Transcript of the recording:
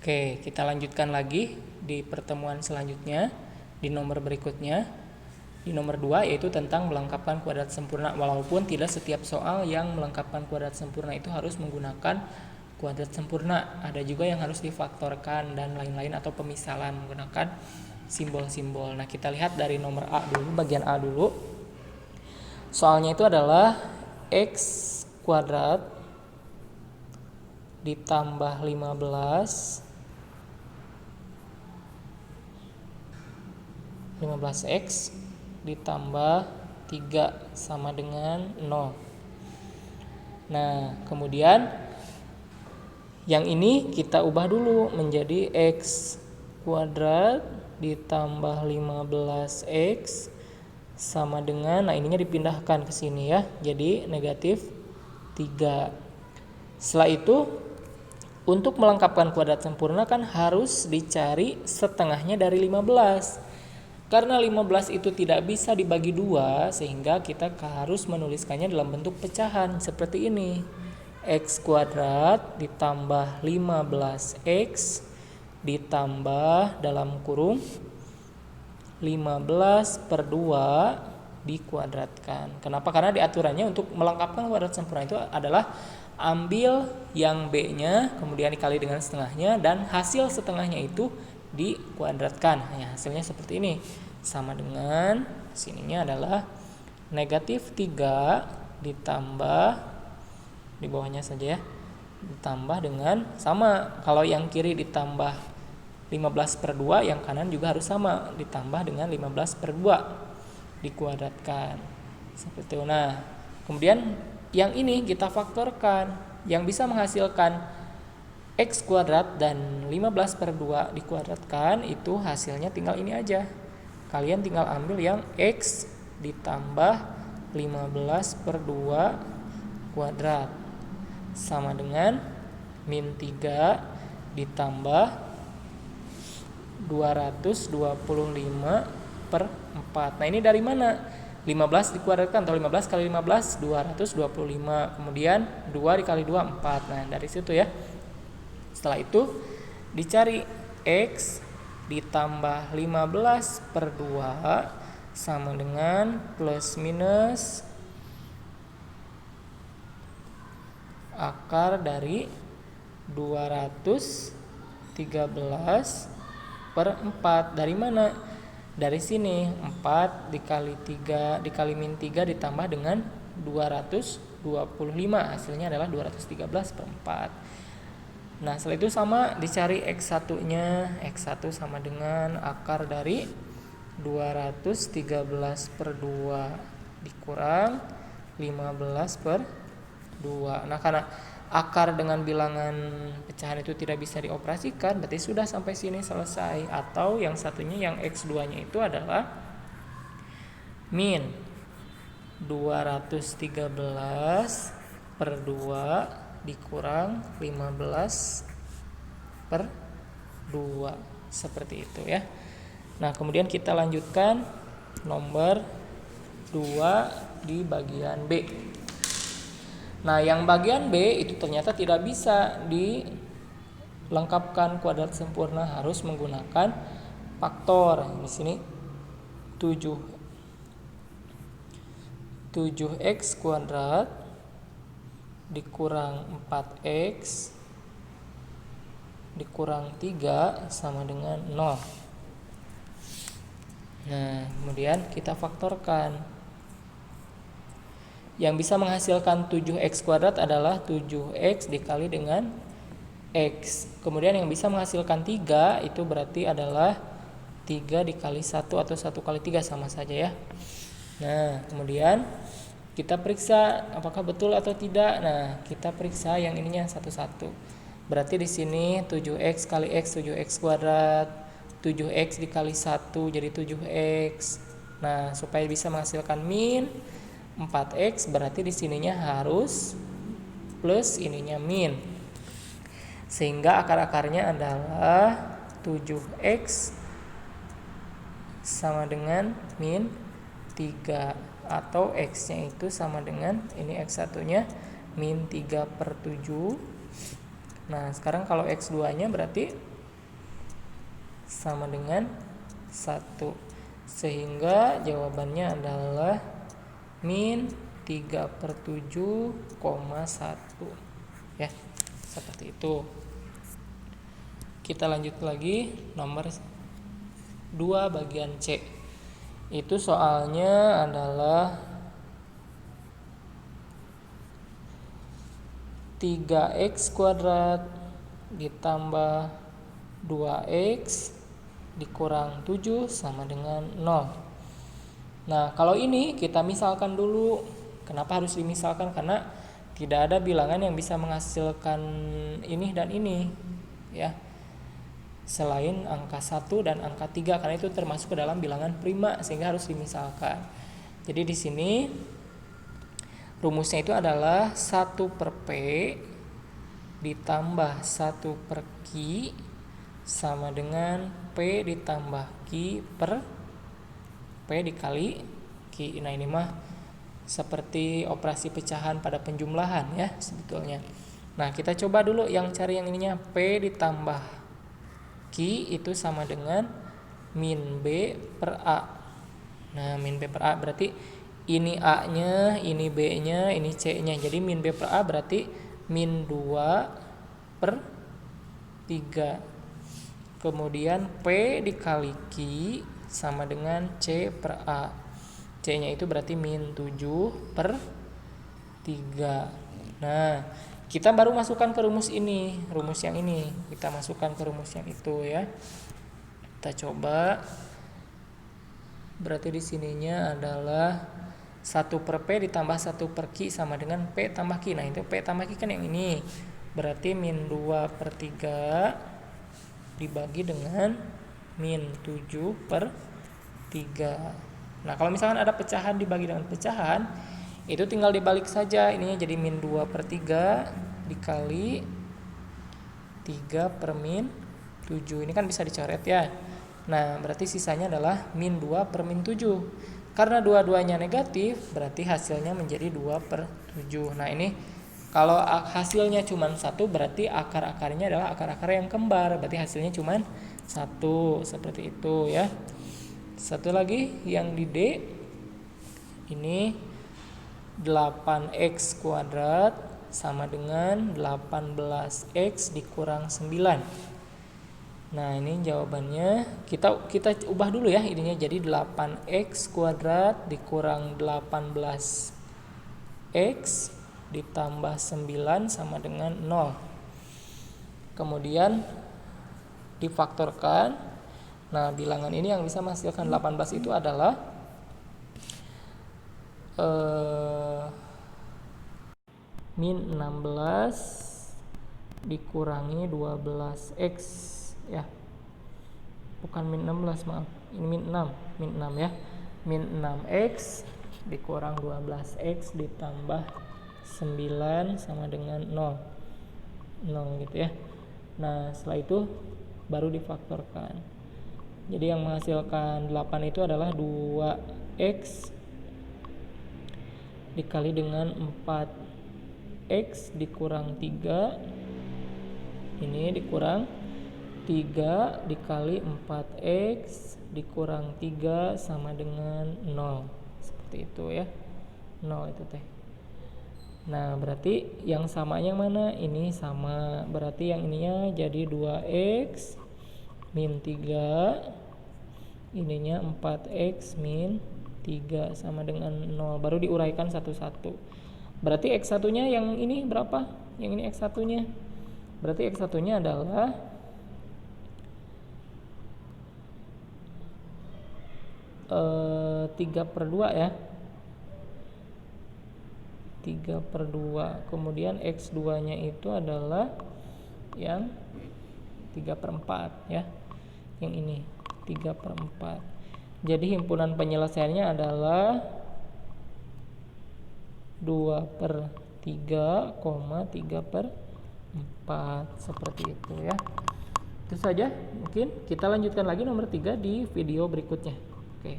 Oke, kita lanjutkan lagi di pertemuan selanjutnya di nomor berikutnya. Di nomor 2 yaitu tentang melengkapkan kuadrat sempurna, walaupun tidak setiap soal yang melengkapkan kuadrat sempurna itu harus menggunakan kuadrat sempurna. Ada juga yang harus difaktorkan dan lain-lain atau pemisalan menggunakan simbol-simbol. Nah, kita lihat dari nomor A dulu, bagian A dulu. Soalnya itu adalah X kuadrat ditambah 15x ditambah 3 sama dengan 0. Nah, kemudian yang ini kita ubah dulu menjadi x kuadrat ditambah 15x sama dengan, nah ininya dipindahkan ke sini ya, jadi negatif 3. Setelah itu untuk melengkapkan kuadrat sempurna kan harus dicari setengahnya dari 15. Karena 15 itu tidak bisa dibagi 2, sehingga kita harus menuliskannya dalam bentuk pecahan seperti ini. X kuadrat ditambah 15x ditambah dalam kurung 15 per 2 dikuadratkan. Kenapa? Karena diaturannya untuk melengkapkan kuadrat sempurna itu adalah ambil yang B-nya kemudian dikali dengan setengahnya dan hasil setengahnya itu dikuadratkan. Nah, hasilnya seperti ini. Sama dengan sininya adalah negatif 3 ditambah, di bawahnya saja ya, ditambah dengan sama. Kalau yang kiri ditambah 15 per 2, yang kanan juga harus sama, ditambah dengan 15 per 2 dikuadratkan. Seperti itu. Nah, kemudian yang ini kita faktorkan, yang bisa menghasilkan x kuadrat dan 15 per 2 dikuadratkan, itu hasilnya tinggal ini aja. Kalian tinggal ambil yang x ditambah 15 per 2 kuadrat sama dengan min 3 ditambah 225 per 4. Nah, ini dari mana? 15 dikuadratkan, atau 15 kali 15 225, kemudian 2 dikali 2 4. Nah, dari situ ya. Setelah itu dicari x ditambah 15 per 2 sama dengan plus minus akar dari 213 per 4. Dari mana? Dari sini 4 dikali 3 dikali min 3 ditambah dengan 225, hasilnya adalah 213 per 4. Nah, setelah itu sama dicari x1 nya. X1 sama dengan akar dari 213 per 2 dikurang 15 per 2. Nah, karena akar dengan bilangan pecahan itu tidak bisa dioperasikan, berarti sudah sampai sini selesai. Atau yang satunya, yang x2 nya itu adalah min 213 per 2 dikurang 15 per 2. Seperti itu ya. Nah, kemudian kita lanjutkan nomor 2 di bagian B. Nah, yang bagian B itu ternyata tidak bisa dilengkapkan kuadrat sempurna, harus menggunakan faktor. Di sini 7x kuadrat dikurang 4x dikurang 3 sama dengan 0. Nah, kemudian kita faktorkan. Yang bisa menghasilkan 7x kuadrat adalah 7x dikali dengan x. Kemudian yang bisa menghasilkan 3 itu berarti adalah 3 dikali 1 atau 1 kali 3, sama saja ya. Nah, kemudian kita periksa apakah betul atau tidak. Nah, kita periksa yang ininya satu-satu. Berarti di sini 7x kali x 7x kuadrat, 7x dikali 1 jadi 7x. Nah, supaya bisa menghasilkan min 4x, berarti di sininya harus plus ininya min. Sehingga akar-akarnya adalah 7x sama dengan min 3, atau x-nya itu sama dengan ini x1-nya min 3 per 7. Nah, sekarang kalau x2-nya berarti sama dengan 1. Sehingga jawabannya adalah min 3/7,1 ya, seperti itu. Kita lanjut lagi nomor 2 bagian C. Itu soalnya adalah 3x kuadrat ditambah 2x dikurang 7 sama dengan 0. Nah, kalau ini kita misalkan dulu. Kenapa harus dimisalkan? Karena tidak ada bilangan yang bisa menghasilkan ini dan ini ya, selain angka 1 dan angka 3, karena itu termasuk ke dalam bilangan prima sehingga harus dimisalkan. Jadi di sini rumusnya itu adalah 1/P ditambah 1/Q sama dengan P ditambah Q per P dikali Q. Nah, ini mah seperti operasi pecahan pada penjumlahan ya sebetulnya. Nah, kita coba dulu yang cari yang ininya. P ditambah Q itu sama dengan min B per A. Nah, min B per A berarti ini A-nya, ini B-nya, ini C-nya. Jadi min B per A berarti min 2/3. Kemudian P dikali Q sama dengan C per A. C-nya itu berarti min 7/3. Nah, kita baru masukkan ke rumus ini, rumus yang ini. Kita masukkan ke rumus yang itu ya. Kita coba. Berarti di sininya adalah 1/P ditambah 1/Q sama dengan P tambah Q. Nah, itu P tambah Q kan yang ini. Berarti min 2/3 dibagi dengan min 7/3. Nah, kalau misalkan ada pecahan dibagi dengan pecahan, itu tinggal dibalik saja. Ininya jadi min 2/3 dikali 3 per min 7. Ini kan bisa dicoret ya. Nah, berarti sisanya adalah min 2 per min 7. Karena dua-duanya negatif, berarti hasilnya menjadi 2/7. Nah, ini kalau hasilnya cuma 1, berarti akar-akarnya adalah akar-akar yang kembar. Berarti hasilnya cuma 1, seperti itu ya. Satu lagi yang di D, ini 8x kuadrat sama dengan 18x dikurang 9. Nah, ini jawabannya kita ubah dulu ya ininya, jadi 8x kuadrat dikurang 18x ditambah 9 sama dengan 0. Kemudian difaktorkan. Nah, bilangan ini yang bisa menghasilkan 18 itu adalah min 16 dikurangi 12x ya. Bukan min 16, maaf. Ini min 6 ya. Min 6x dikurang 12x ditambah 9 sama dengan 0 gitu ya. Nah, setelah itu baru difaktorkan. Jadi yang menghasilkan 8 itu adalah 2x dikali dengan 4x dikurang 3. Ini dikurang 3 dikali 4x dikurang 3 sama dengan 0. Seperti itu ya. 0 itu teh. Nah, berarti yang samanya mana? Ini sama. Berarti yang ininya jadi 2x min 3. Ininya 4x min 3 sama dengan 0. Baru diuraikan satu-satu. Berarti x1-nya yang ini berapa? Yang ini x1-nya. Berarti x1-nya adalah 3/2 ya. 3/2. Kemudian x2-nya itu adalah yang 3/4 ya. Yang ini 3/4. Jadi himpunan penyelesaiannya adalah 2/3,3/4. Seperti itu ya. Itu saja, mungkin kita lanjutkan lagi nomor 3 di video berikutnya. Oke.